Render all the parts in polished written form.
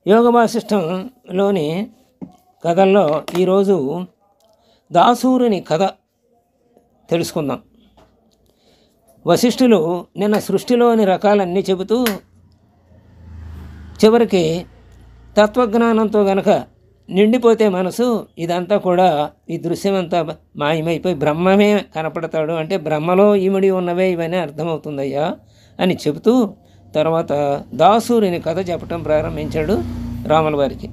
యోగ వాసిష్టంలోని కథల్లో ఈరోజు దాసూరుని కథ తెలుసుకుందాం. వశిష్ఠులు నిన్న సృష్టిలోని రకాలన్నీ చెబుతూ చివరికి తత్వజ్ఞానంతో గనక నిండిపోతే మనసు ఇదంతా కూడా ఈ దృశ్యమంతా మాయమైపోయి బ్రహ్మమే కనపడతాడు, అంటే బ్రహ్మలో ఇమిడి ఉన్నవే ఇవన్నీ అర్థమవుతుందయ్యా అని చెబుతూ తర్వాత దాసూరిని కథ చెప్పటం ప్రారంభించాడు రాముల వారికి.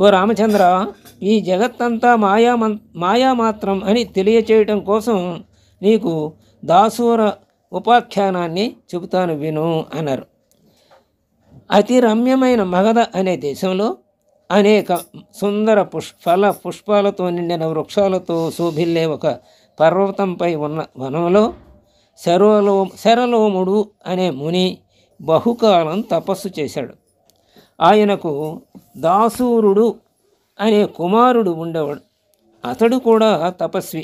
ఓ రామచంద్ర, ఈ జగత్తంతా మాయామాత్రం అని తెలియచేయటం కోసం నీకు దాసూర ఉపాఖ్యానాన్ని చెబుతాను విను అన్నారు. అతి రమ్యమైన మగధ అనే దేశంలో అనేక సుందర పుష్పాలతో నిండిన వృక్షాలతో శోభిల్లే ఒక పర్వతంపై ఉన్న వనంలో శరలోముడు అనే ముని బహుకాలం తపస్సు చేశాడు. ఆయనకు దాసూరుడు అనే కుమారుడు ఉండేవాడు. అతడు కూడా తపస్వి,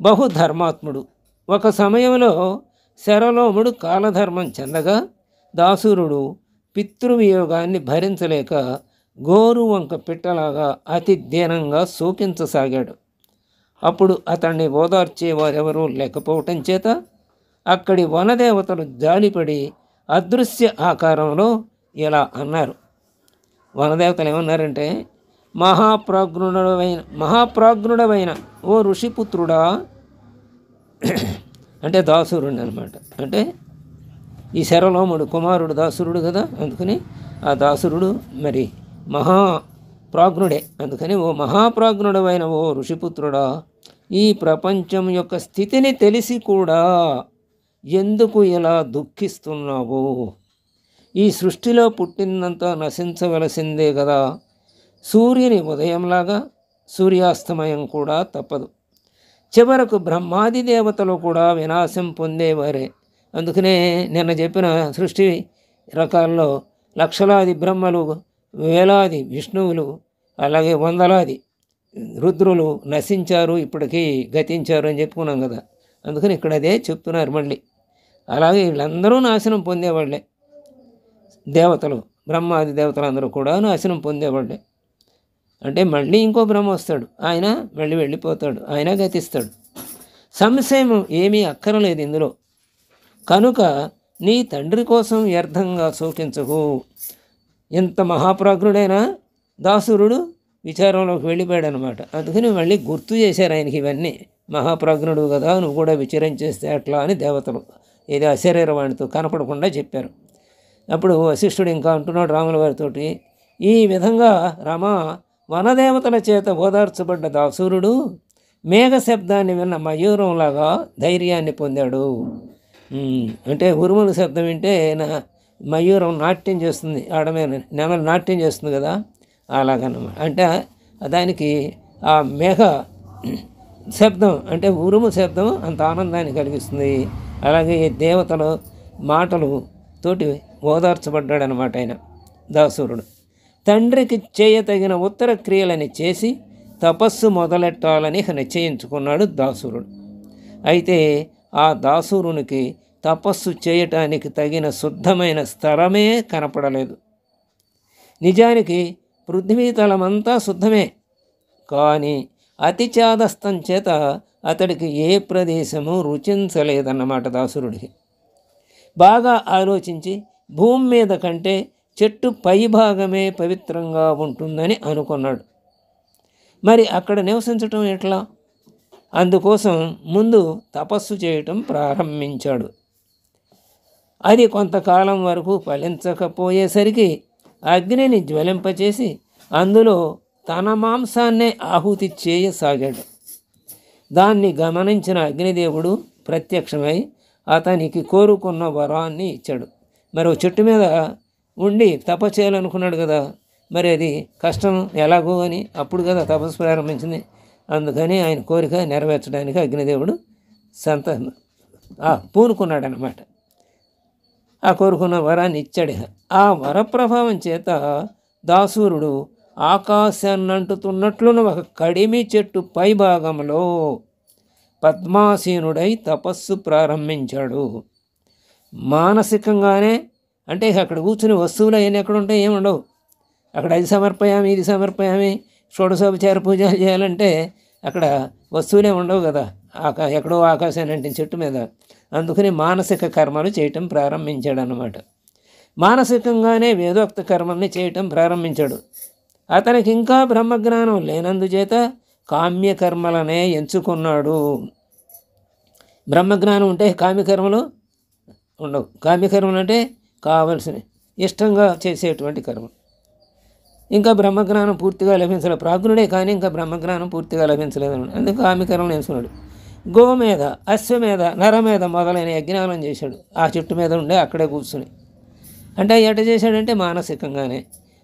బహుధర్మాత్ముడు. ఒక సమయంలో శరలోముడు కాలధర్మం చెందగా దాసూరుడు పితృవియోగాన్ని భరించలేక గోరు వంక పిట్టలాగా అతి దీనంగా శోకించసాగాడు. అప్పుడు అతన్ని ఓదార్చేవారెవరూ లేకపోవటం చేత అక్కడి వనదేవతలు జాలిపడి అదృశ్య ఆకారంలో ఇలా అన్నారు. వనదేవతలు ఏమన్నారంటే, మహాప్రాజ్ఞుడవైన ఓ ఋషిపుత్రుడా, అంటే దాసురుడు అనమాట. అంటే ఈ శరలోముడు కుమారుడు దాసురుడు కదా, అందుకని ఆ దాసురుడు మరి మహాప్రాజ్ఞుడే. అందుకని ఓ మహాప్రాజ్ఞుడవైన ఓ ఋషిపుత్రుడా, ఈ ప్రపంచం యొక్క స్థితిని తెలిసి కూడా ఎందుకు ఇలా దుఃఖిస్తున్నావు? ఈ సృష్టిలో పుట్టిందంతా నశించవలసిందే కదా. సూర్యుని ఉదయంలాగా సూర్యాస్తమయం కూడా తప్పదు. చివరకు బ్రహ్మాది దేవతలు కూడా వినాశం పొందేవారే. అందుకనే నిన్న చెప్పిన సృష్టి రకాల్లో లక్షలాది బ్రహ్మలు, వేలాది విష్ణువులు, అలాగే వందలాది రుద్రులు నశించారు, ఇప్పటికీ గతించారు అని చెప్పుకున్నాం కదా. అందుకని ఇక్కడ అదే చెప్తున్నారు మళ్ళీ. అలాగే వీళ్ళందరూ నాశనం పొందేవాళ్ళే. దేవతలు, బ్రహ్మాది దేవతలు అందరూ కూడా నాశనం పొందేవాళ్ళే. అంటే మళ్ళీ ఇంకో బ్రహ్మ వస్తాడు, ఆయన మళ్ళీ వెళ్ళిపోతాడు, ఆయన గతిస్తాడు. సంశయం ఏమీ అక్కరలేదు ఇందులో. కనుక నీ తండ్రి కోసం వ్యర్థంగా శోకించకు. ఇంత మహాప్రాజ్ఞుడైన దాసురుడు విచారంలోకి వెళ్ళిపోయాడు అనమాట. అందుకని మళ్ళీ గుర్తు చేశారు ఆయనకి ఇవన్నీ. మహాప్రాజ్ఞుడు కదా, నువ్వు కూడా విచారించేస్తే అట్లా అని దేవతలు ఏదో అశరీరవాణితో కనపడకుండా చెప్పారు. అప్పుడు వశిష్ఠుడు ఇంకా అంటున్నాడు రాముల వారితోటి, ఈ విధంగా రామా, వనదేవతల చేత ఓదార్చబడ్డ దాసూరుడు మేఘ శబ్దాన్ని విన్న మయూరంలాగా ధైర్యాన్ని పొందాడు. అంటే ఉరుముల శబ్దం వింటే మయూరం నాట్యం చేస్తుంది, ఆడమేన నెమలి నాట్యం చేస్తుంది కదా, అలాగన్నమాట. అంటే దానికి ఆ మేఘ శబ్దం అంటే ఉరుము శబ్దం అంత ఆనందాన్ని కలిగిస్తుంది. అలాగే దేవతల మాటలు తోటి ఓదార్చబడ్డాడనమాట ఆయన దాసూరుడు. తండ్రికి చేయతగిన ఉత్తర క్రియలని చేసి తపస్సు మొదలెట్టాలని నిశ్చయించుకున్నాడు దాసూరుడు. అయితే ఆ దాసూరునికి తపస్సు చేయటానికి తగిన శుద్ధమైన స్థలమే కనపడలేదు. నిజానికి పృథ్వీతలమంతా శుద్ధమే, కానీ అతి చాదస్తం చేత అతడికి ఏ ప్రదేశము రుచించలేదన్నమాట దాసురుడికి. బాగా ఆలోచించి భూమి మీద కంటే చెట్టు పై భాగమే పవిత్రంగా ఉంటుందని అనుకున్నాడు. మరి అక్కడ నివసించటం ఎట్లా? అందుకోసం ముందు తపస్సు చేయటం ప్రారంభించాడు. అది కొంతకాలం వరకు ఫలించకపోయేసరికి అగ్నిని జ్వలింపచేసి అందులో తన మాంసాన్నే ఆహుతి చేయసాగాడు. దాన్ని గమనించిన అగ్నిదేవుడు ప్రత్యక్షమై అతనికి కోరుకున్న వరాన్ని ఇచ్చాడు. మరి చెట్టు మీద ఉండి తపస్సు చేయాలనుకున్నాడు కదా, మరి అది కష్టం ఎలాగో అని అప్పుడు కదా తపస్సు ప్రారంభించింది. అందుకని ఆయన కోరిక నెరవేర్చడానికి అగ్నిదేవుడు పూనుకున్నాడనమాట. ఆ కోరుకున్న వరాన్ని ఇచ్చాడు. ఆ వరప్రభావం చేత దాసూరుడు ఆకాశాన్నంటుతున్నట్లున్న ఒక కడిమి చెట్టు పై భాగంలో పద్మాసీనుడై తపస్సు ప్రారంభించాడు. మానసికంగానే, అంటే అక్కడ కూర్చుని వస్తువులు అవన్నీ ఎక్కడ ఉంటాయి, ఏముండవు. అక్కడ అది సమర్పయామి ఇది సమర్పయామి షోడశోపచార పూజలు చేయాలంటే అక్కడ వస్తువులే ఉండవు కదా, ఎక్కడో ఆకాశాన్ని అంటే చెట్టు మీద. అందుకని మానసిక కర్మలు చేయటం ప్రారంభించాడు అన్నమాట. మానసికంగానే వేదోక్త కర్మల్ని చేయటం ప్రారంభించాడు. అతనికి ఇంకా బ్రహ్మజ్ఞానం లేనందుచేత కామ్యకర్మలనే ఎంచుకున్నాడు. బ్రహ్మజ్ఞానం ఉంటే కామ్యకర్మలు ఉండవు. కామ్యకర్మలు అంటే కావలసిన ఇష్టంగా చేసేటువంటి కర్మ. ఇంకా బ్రహ్మజ్ఞానం పూర్తిగా లభించలేదు. ప్రాజ్ఞుడే కానీ ఇంకా బ్రహ్మజ్ఞానం పూర్తిగా లభించలేదు. అందుకు కామ్యకర్మలు ఎంచుకున్నాడు. గోమేధ, అశ్వమేధ, నరమేధ మొదలైన యజ్ఞాలను చేశాడు. ఆ చెట్టు మీద ఉండే అక్కడే కూర్చుని. అంటే ఎట చేశాడంటే మానసికంగానే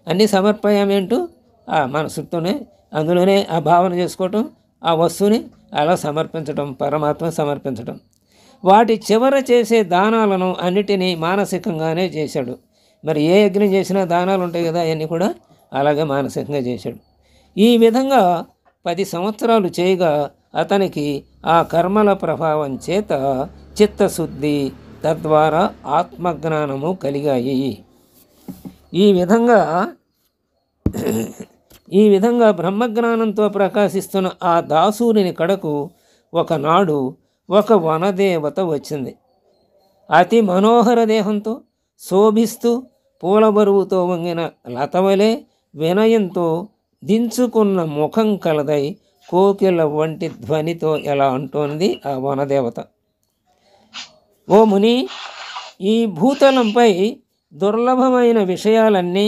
అన్నీ సమర్పయామేంటూ ఆ మనసుతోనే అందులోనే ఆ భావన చేసుకోవటం, ఆ వస్తువుని అలా సమర్పించడం, పరమాత్మ సమర్పించడం. వాటి చివర చేసే దానాలను అన్నిటినీ మానసికంగానే చేశాడు. మరి ఏ యజ్ఞం చేసినా దానాలు ఉంటాయి కదా, అవన్నీ కూడా అలాగే మానసికంగా చేశాడు. ఈ విధంగా 10 సంవత్సరాలు చేయగా అతనికి ఆ కర్మల ప్రభావం చేత చిత్తశుద్ధి, తద్వారా ఆత్మజ్ఞానము కలిగాయి. ఈ విధంగా బ్రహ్మజ్ఞానంతో ప్రకాశిస్తున్న ఆ దాసూరిని కడకు ఒకనాడు ఒక వనదేవత వచ్చింది. అతి మనోహర దేహంతో శోభిస్తూ పూల బరువుతో వంగిన లతవలే వినయంతో దించుకున్న ముఖం కలదై కోకిల వంటి ధ్వనితో ఎలా అంటోంది ఆ వనదేవత. ఓ ముని, ఈ భూతలంపై దుర్లభమైన విషయాలన్నీ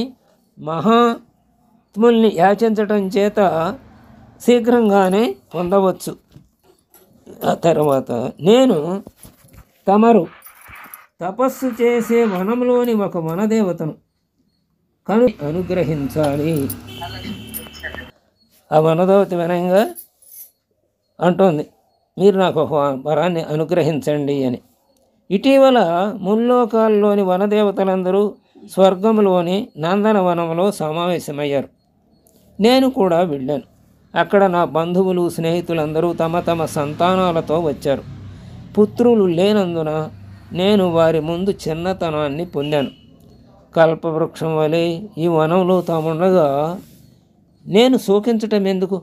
మహాత్ముల్ని యాచించటం చేత శీఘ్రంగానే పొందవచ్చు. ఆ తర్వాత నేను తమరు తపస్సు చేసే వనంలోని ఒక వనదేవతను అనుగ్రహించాలి. ఆ వనదేవత వినయంగా అంటోంది, మీరు నాకు ఒక వరాన్ని అనుగ్రహించండి అని. ఇటీవల ముల్లోకాల్లోని వనదేవతలందరూ స్వర్గంలోని నందనవనంలో సమావేశమయ్యారు. నేను కూడా వెళ్ళాను. అక్కడ నా బంధువులు, స్నేహితులందరూ తమ తమ సంతానాలతో వచ్చారు. పుత్రులు లేనందున నేను వారి ముందు చిన్నతనాన్ని పొందాను. కల్పవృక్షం వలె ఈ వనంలో తాముండగా నేను శోకించటం ఎందుకు?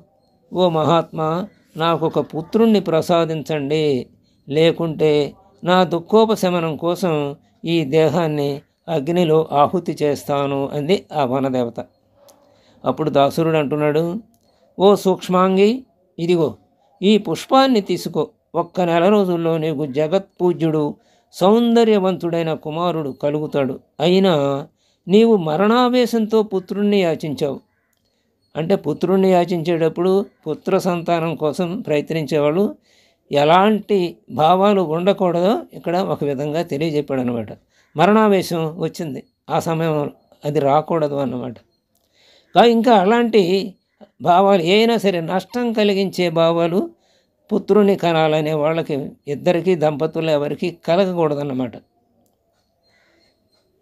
ఓ మహాత్మా, నాకు ఒక పుత్రుణ్ణి ప్రసాదించండి, లేకుంటే నా దుఃఖోపశమనం కోసం ఈ దేహాన్ని అగ్నిలో ఆహుతి చేస్తాను అంది ఆ వనదేవత. అప్పుడు దాసురుడు అంటున్నాడు, ఓ సూక్ష్మాంగి, ఇదిగో ఈ పుష్పాన్ని తీసుకో. ఒక్క నెల రోజుల్లో నీకు జగత్పూజ్యుడు సౌందర్యవంతుడైన కుమారుడు కలుగుతాడు. అయినా నీవు మరణావేశంతో పుత్రుణ్ణి యాచించావు. అంటే పుత్రుణ్ణి యాచించేటప్పుడు పుత్ర సంతానం కోసం ప్రయత్నించేవాళ్ళు ఎలాంటి భావాలు ఉండకూడదో ఇక్కడ ఒక విధంగా తెలియజెప్పాడు అనమాట. మరణావేశం వచ్చింది ఆ సమయంలో, అది రాకూడదు అన్నమాట. ఇంకా అలాంటి భావాలు ఏమైనా సరే నష్టం కలిగించే భావాలు పుత్రుని కనాలనే వాళ్ళకి ఇద్దరికీ దంపతులు ఎవరికి కలగకూడదన్నమాట.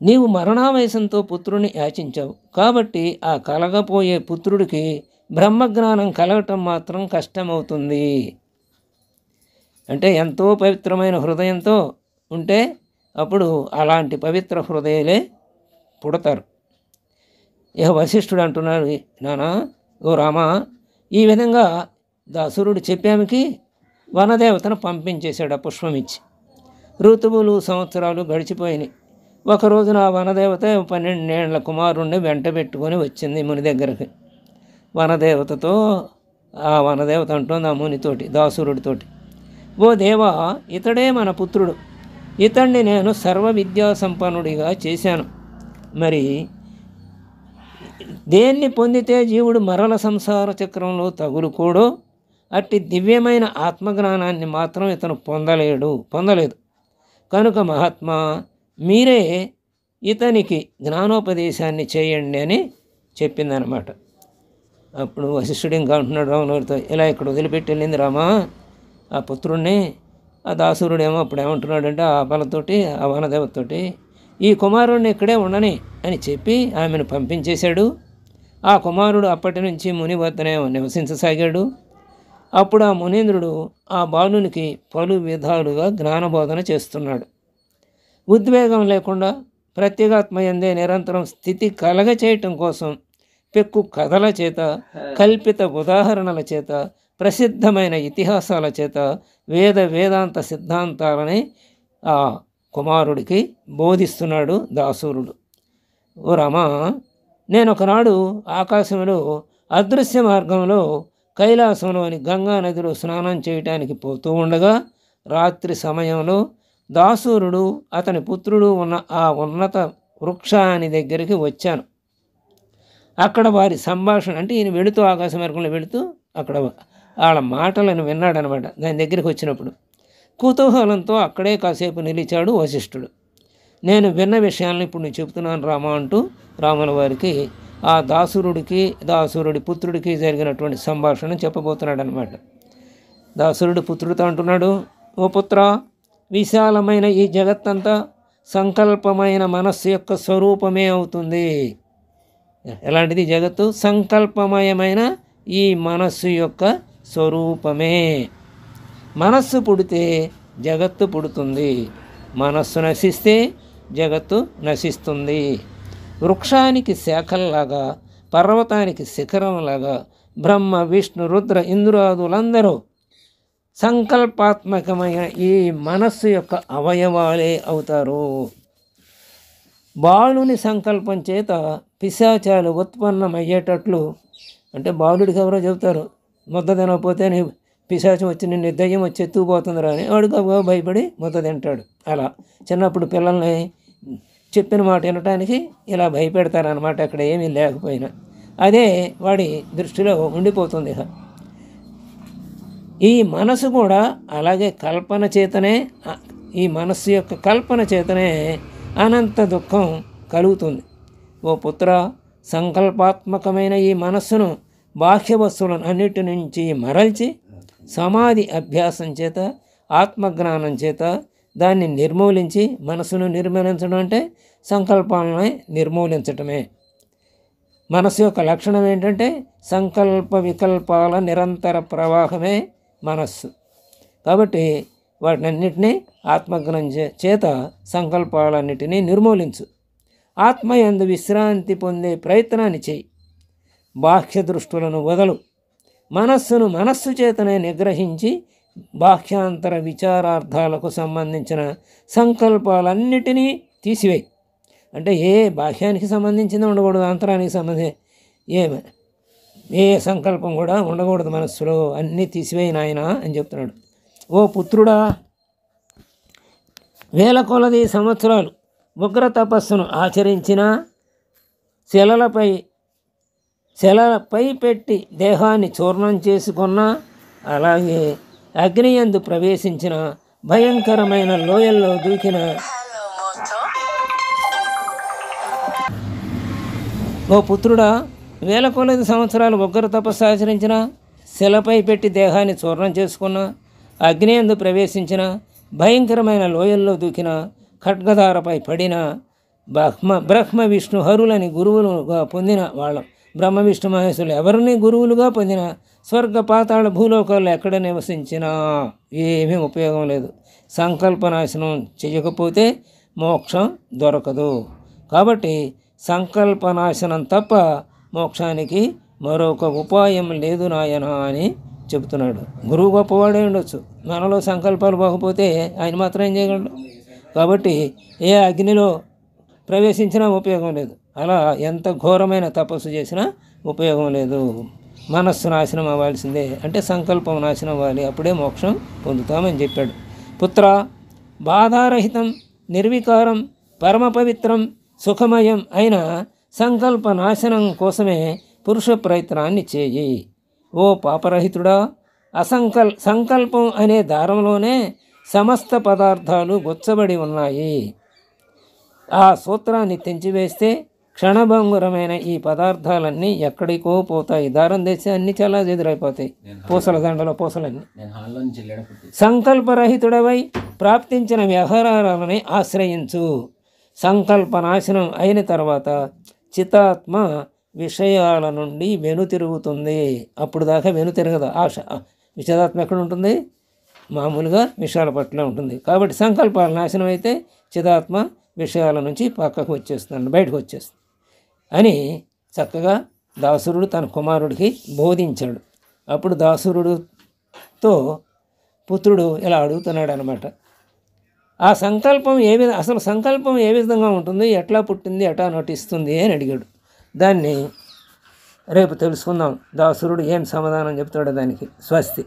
నీవు మరణావేశంతో పుత్రుని యాచించావు కాబట్టి ఆ కలగపోయే పుత్రుడికి బ్రహ్మజ్ఞానం కలగటం మాత్రం కష్టమవుతుంది. అంటే ఎంతో పవిత్రమైన హృదయంతో ఉంటే అప్పుడు అలాంటి పవిత్ర హృదయాలే పుడతారు. ఇక వశిష్ఠుడు అంటున్నాడు, నానా ఓ రామా, ఈ విధంగా దాసురుడు చెప్పామికి వనదేవతను పంపించేశాడు ఆ పుష్పం ఇచ్చి. ఋతువులు సంవత్సరాలు గడిచిపోయినాయి. ఒక రోజున ఆ వనదేవత 12 ఏళ్ల కుమారుణ్ణి వెంట పెట్టుకొని వచ్చింది ముని దగ్గరికి. వనదేవతతో ఆ వనదేవత అంటోంది ఆ మునితోటి, దాసురుడితోటి, ఓ దేవా, ఇతడే మన పుత్రుడు. ఇతన్ని నేను సర్వ విద్యా సంపన్నుడిగా చేశాను. మరి దేన్ని పొందితే జీవుడు మరల సంసార చక్రంలో తగులుకోడో అట్టి దివ్యమైన ఆత్మజ్ఞానాన్ని మాత్రం ఇతను పొందలేదు. కనుక మహాత్మా, మీరే ఇతనికి జ్ఞానోపదేశాన్ని చేయండి అని చెప్పిందనమాట. అప్పుడు వశిష్ఠుడు ఇంకా అంటున్నాడు రామునితో, ఇలా ఇక్కడ వదిలిపెట్టి వెళ్ళింది రామా ఆ పుత్రుణ్ణి. ఆ దాసురుడేమో అప్పుడు ఏమంటున్నాడంటే ఆ బలతోటి, ఆ వనదేవతతోటి, ఈ కుమారుడిని ఇక్కడే ఉండని అని చెప్పి ఆమెను పంపించేశాడు. ఆ కుమారుడు అప్పటి నుంచి ముని వద్దనే నివసించసాగాడు. అప్పుడు ఆ మునీంద్రుడు ఆ బాలునికి పలు విధాలుగా జ్ఞానబోధన చేస్తున్నాడు. ఉద్వేగం లేకుండా ప్రత్యేగాత్మ యందే నిరంతరం స్థితి కలగచేయటం కోసం పెక్కు కథల చేత, కల్పిత ఉదాహరణల చేత, ప్రసిద్ధమైన ఇతిహాసాల చేత వేదాంత సిద్ధాంతాలని ఆ కుమారుడికి బోధిస్తున్నాడు దాసూరుడు. ఓ రమా, నేను ఒకనాడు ఆకాశంలో అదృశ్య మార్గంలో కైలాసంలోని గంగా నదిలో స్నానం చేయటానికి పోతూ ఉండగా రాత్రి సమయంలో దాసూరుడు అతని పుత్రుడు ఉన్న ఆ ఉన్నత వృక్షాన్ని దగ్గరికి వచ్చాను. అక్కడ వారి సంభాషణ, అంటే ఈయన వెళుతూ ఆకాశ మార్గంలో వెళుతూ అక్కడ వాళ్ళ మాటలను విన్నాడనమాట. దాని దగ్గరికి వచ్చినప్పుడు కుతూహలంతో అక్కడే కాసేపు నిలిచాడు వశిష్ఠుడు. నేను విన్న విషయాలను ఇప్పుడు నేను చెప్తున్నాను రామా అంటూ రాముల వారికి ఆ దాసురుడి పుత్రుడికి జరిగినటువంటి సంభాషణ చెప్పబోతున్నాడు అనమాట. దాసురుడు పుత్రుడితో అంటున్నాడు, ఓ పుత్ర, విశాలమైన ఈ జగత్తంతా సంకల్పమైన మనస్సు యొక్క స్వరూపమే అవుతుంది. ఎలాంటిది జగత్తు? సంకల్పమయమైన ఈ మనస్సు యొక్క స్వరూపమే. మనస్సు పుడితే జగత్తు పుడుతుంది, మనస్సు నశిస్తే జగత్తు నశిస్తుంది. వృక్షానికి శాఖల్లాగా, పర్వతానికి శిఖరంలాగా బ్రహ్మ విష్ణు రుద్ర ఇంద్రాదులందరూ సంకల్పాత్మకమైన ఈ మనస్సు యొక్క అవయవాలే అవుతారు. బాలుని సంకల్పం చేత పిశాచాలు ఉత్పన్నమయ్యేటట్లు, అంటే బాలుడికి ఎవరో చెబుతారు, ముద్ద తినకపోతే నీ పిశాచం వచ్చి నిన్ను దయ్యం వచ్చి ఎత్తుకుపోతుందిరా అని వాడికి భయపడి ముద్ద తింటాడు. అలా చిన్నప్పుడు పిల్లల్ని చెప్పిన మాట వినటానికి ఇలా భయపెడతారనమాట, అక్కడ ఏమీ లేకపోయినా. అదే వాడి దృష్టిలో ఉండిపోతుంది. ఈ మనసు కూడా అలాగే కల్పన చేతనే, ఈ మనస్సు యొక్క కల్పన చేతనే అనంత దుఃఖం కలుగుతుంది. ఓ పుత్ర, సంకల్పాత్మకమైన ఈ మనస్సును బాహ్య వస్తువులను అన్నిటి నుంచి మరల్చి సమాధి అభ్యాసం చేత, ఆత్మజ్ఞానం చేత దాన్ని నిర్మూలించి, మనసును నిర్మూలించడం అంటే సంకల్పాలని నిర్మూలించటమే. మనసు యొక్క లక్షణం ఏంటంటే సంకల్ప వికల్పాల నిరంతర ప్రవాహమే మనస్సు. కాబట్టి వాటినన్నిటినీ ఆత్మజ్ఞానం చేత సంకల్పాలన్నిటినీ నిర్మూలించు. ఆత్మయందు విశ్రాంతి పొందే ప్రయత్నాన్ని చేయి. బాహ్య దృష్టులను వదలు. మనస్సును మనస్సు చేతనే నిగ్రహించి బాహ్యాంతర విచారార్థాలకు సంబంధించిన సంకల్పాలన్నిటినీ తీసివేయి. అంటే ఏ బాహ్యానికి సంబంధించింది ఉండకూడదు, అంతరానికి సంబంధించి ఏ సంకల్పం కూడా ఉండకూడదు మనస్సులో, అన్నీ తీసివేయి నాయన అని చెప్తున్నాడు. ఓ పుత్రుడా, వేల కొలది సంవత్సరాలు ఉగ్ర తపస్సును ఆచరించిన, శిలలపై పెట్టి దేహాన్ని చూర్ణం చేసుకున్న, అలాగే అగ్నియందు ప్రవేశించిన, భయంకరమైన లోయల్లో దూకిన, ఓ పుత్రుడా, వేల కొలది సంవత్సరాలు ఉగ్ర తపస్సు ఆచరించిన, శిలపై పెట్టి దేహాన్ని చూర్ణం చేసుకున్న, అగ్నియందు ప్రవేశించిన, భయంకరమైన లోయల్లో దూకిన, ఖడ్గధారపై పడిన, బ్రహ్మ విష్ణు హరులని గురువులుగా పొందిన వాళ్ళం. బ్రహ్మ విష్ణు మహేశ్వరులు ఎవరిని గురువులుగా పొందిన, స్వర్గ పాతాళ భూలోకాల్లో ఎక్కడ నివసించినా ఏమీ ఉపయోగం లేదు. సంకల్పనాశనం చేయకపోతే మోక్షం దొరకదు. కాబట్టి సంకల్పనాశనం తప్ప మోక్షానికి మరొక ఉపాయం లేదు నాయన అని చెబుతున్నాడు. గురువు గొప్పవాడే ఉండొచ్చు, మనలో సంకల్పాలు పోకపోతే ఆయన మాత్రం ఏం చేయగలడు? కాబట్టి ఏ అగ్నిలో ప్రవేశించినా ఉపయోగం లేదు. అలా ఎంత ఘోరమైన తపస్సు చేసినా ఉపయోగం లేదు. మనస్సు నాశనం అవ్వాల్సిందే, అంటే సంకల్పం నాశనం అవ్వాలి, అప్పుడే మోక్షం పొందుతామని చెప్పాడు. పుత్ర, బాధారహితం, నిర్వికారం, పరమ పవిత్రం, సుఖమయం అయిన సంకల్ప నాశనం కోసమే పురుష ప్రయత్నాన్ని చేయి. ఓ పాపరహితుడా, సంకల్పం అనే దారంలోనే సమస్త పదార్థాలు గుచ్చబడి ఉన్నాయి. ఆ సూత్రాన్ని తెంచివేస్తే క్షణభంగురమైన ఈ పదార్థాలన్నీ ఎక్కడికో పోతాయి. దారం తెస్తే అన్నీ చాలా ఎదురైపోతాయి, పూసల దండలో పూసలన్నీ. సంకల్పరహితుడవై ప్రాప్తించిన వ్యవహారాలని ఆశ్రయించు. సంకల్ప నాశనం అయిన తర్వాత చితాత్మ విషయాల నుండి వెనుతిరుగుతుంది. అప్పుడు దాకా వెనుతిరగదు ఆశ. చితాత్మ ఎక్కడ ఉంటుంది? మామూలుగా విషయాల పట్ల ఉంటుంది. కాబట్టి సంకల్పాల నాశనం అయితే చితాత్మ విషయాల నుంచి పక్కకు వచ్చేస్తుంది, బయటకు వచ్చేస్తుంది అని చక్కగా దాసురుడు తన కుమారుడికి బోధించాడు. అప్పుడు దాసురుడితో పుత్రుడు ఇలా అడుగుతున్నాడు అనమాట, ఆ సంకల్పం అసలు సంకల్పం ఏ విధంగా ఉంటుంది, ఎట్లా పుట్టింది, ఎట్లా నటిస్తుంది అని అడిగాడు. దాన్ని రేపు తెలుసుకుందాం. దాసురుడు ఏం సమాధానం చెప్తాడో దానికి. స్వస్తి.